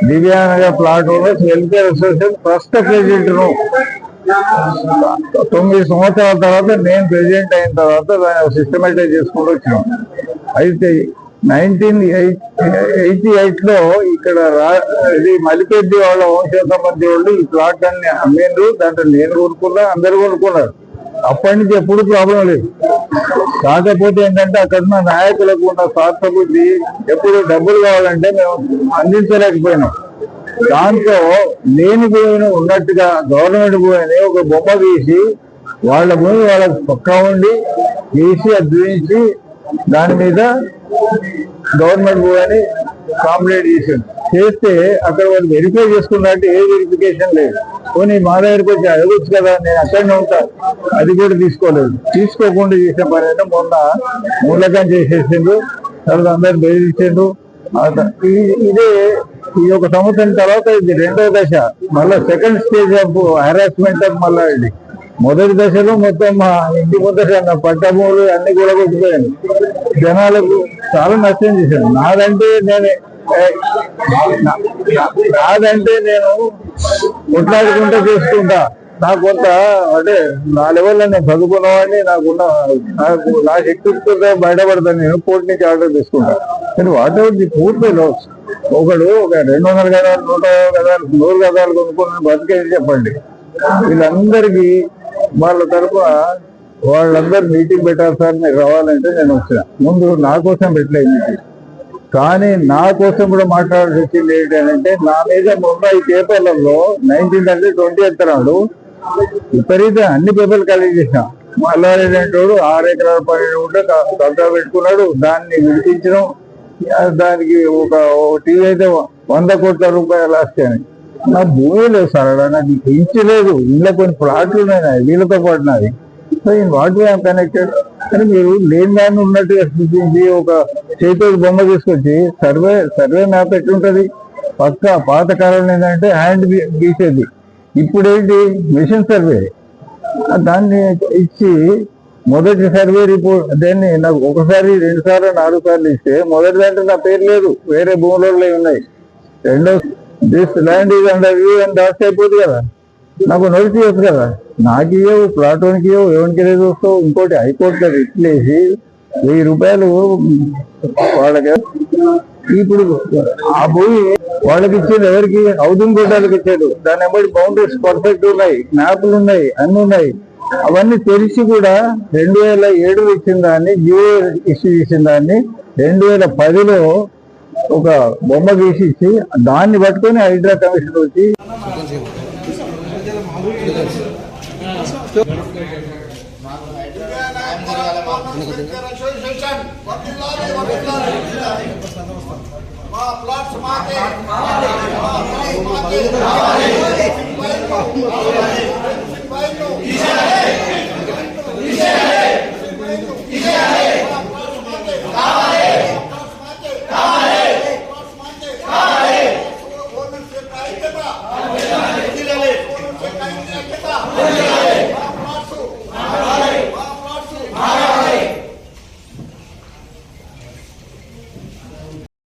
దివ్యాంగ plot welfare association first president ను 9 సంవత్సరాల తర్వాత నేను ప్రెసిడెంట్ అయిన తర్వాత సిస్టమేటైజ్ చేసుకుంటూ వచ్చినాం. అయితే 1988 లో ఇక్కడ ఇది మలిపెద్ది వాళ్ళ వంశ సంబంధి వాళ్ళు ఈ ప్లాట్ అన్ని అమ్మిండ్రు. దాంట్లో నేను కొనుక్కున్నా, అందరు కొనుక్కున్నారు. అప్పటి నుంచి ఎప్పుడు ప్రాబ్లం లేదు. కాకపోతే ఏంటంటే అక్కడున్న నాయకులకు ఉన్న స్వార్థ బుద్ధి, ఎప్పుడు డబ్బులు కావాలంటే మేము అందించలేకపోయినాం. దాంతో లేని భూమిని ఉన్నట్టుగా గవర్నమెంట్ భూమిని ఒక బొమ్మ తీసి వాళ్ళ భూమి వాళ్ళకి పక్కా ఉండి తీసి అది చూపించి దాని మీద గవర్నమెంట్ భూమిని కాంప్లైంట్ చేస్తే అక్కడ వాళ్ళు వెరిఫై చేసుకున్నట్టు ఏ వెరిఫికేషన్ లేదు. పోనీ మా దగ్గరికి వచ్చి అడగచ్చు కదా, నేను అక్కడనే ఉంటా, అది కూడా తీసుకోలేదు. తీసుకోకుండా చేసిన పని అంటే మొన్న మూలకం చేసేసిండు, తర్వాత అందరు బెదిరించిండు. ఇదే ఈ ఒక సంవత్సరం తర్వాత ఇది రెండో దశ, మళ్ళీ second stage of harassment of మళ్ళా ఇది. మొదటి దశలో మొత్తం మా ఇంటి ముందర పట్ట భూములు అన్ని కూడా కొట్టిపోయాను. జనాలకు చాలా నష్టం చేశాను. నాదంటే నేను కొట్లాడుకుంటూ చేసుకుంటా. నాకు కొంత అంటే నా లెవెల్లో నేను చదువుకున్నవాడిని, నాకు నా శక్తితో బయటపడతాను. నేను కోర్టు నుంచి ఆర్డర్ తీసుకుంటా. కానీ వాట్ ఎవర్ ది పూర్తి లోస్, ఒకడు ఒక 200 గదాలు 150 గదాలు 100 గదాలు కొనుక్కున్న బతికేది చెప్పండి. వీళ్ళందరికీ వాళ్ళ తరఫున వాళ్ళందరూ మీటింగ్ పెట్టాలి సార్, మీరు రావాలంటే నేను వచ్చిన. ముందు నా కోసం పెట్టలేదు మీటింగ్, కానీ నా కోసం కూడా మాట్లాడాల్సి వచ్చింది. ఏంటంటే నా మీద మొన్న ఈ పేపర్లలో 1920 నాడు విపరీత అన్ని పేపర్లు కలెక్ట్ చేసిన. మల్లారెడ్డి 6 ఎకరాల పని ఉంటే కబ్జా పెట్టుకున్నాడు, దాన్ని విడిపించడం. దానికి ఒక టీవీ అయితే 100 కోట్ల రూపాయలు వస్తాయని. నా భూమి లేదు సార్, నాకు పెంచలేదు. ఇంట్లో కొన్ని ప్లాట్లు ఉన్నాయి వీళ్ళతో పాటు నాది. So in what way connected. కానీ మీరు లేని దాన్ని ఉన్నట్టుగా సృష్టించి ఒక చేతితో బొమ్మ తీసుకొచ్చి సర్వే మ్యాప్ ఎట్లుంటది, పక్క పాత కాలంలో ఏంటంటే హ్యాండ్ గీసేది, ఇప్పుడు ఏంటి మిషన్ సర్వే. దాన్ని ఇచ్చి మొదటి సర్వే రిపోర్ట్ దాన్ని నాకు 1 సారి 2 సార్లు 4 సార్లు ఇస్తే మొదటి దాంట్లో నా పేరు లేదు, వేరే భూములలో ఉన్నాయి. రెండో this land is under view అని రాసి అయిపోతుంది కదా, నాకు నోటీస్ చేయొచ్చు కదా. నాకు ఇవ్వవు, ప్లాట్ వానికి ఇవ్వవు, ఎవరికి లేదు వస్తావు. ఇంకోటి హైకోర్టులో రిట్లేసి 1000 రూపాయలు వాళ్ళకి. ఇప్పుడు ఆ భూమి వాళ్ళకి ఇచ్చేది ఎవరికి? హౌసింగ్ కోటాలకు ఇచ్చాడు. దాని ఎమ్మడి బౌండరీస్ పర్ఫెక్ట్ ఉన్నాయి, మ్యాప్లు ఉన్నాయి, అన్ని ఉన్నాయి. అవన్నీ తెలిసి కూడా 2007 ఇచ్చిన దాన్ని, జియో ఇష్యూ చేసిన దాన్ని 2010లో ఒక బొమ్మ గీసి ఇచ్చి దాన్ని పట్టుకొని హైడ్రా కమిషన్ వచ్చి మా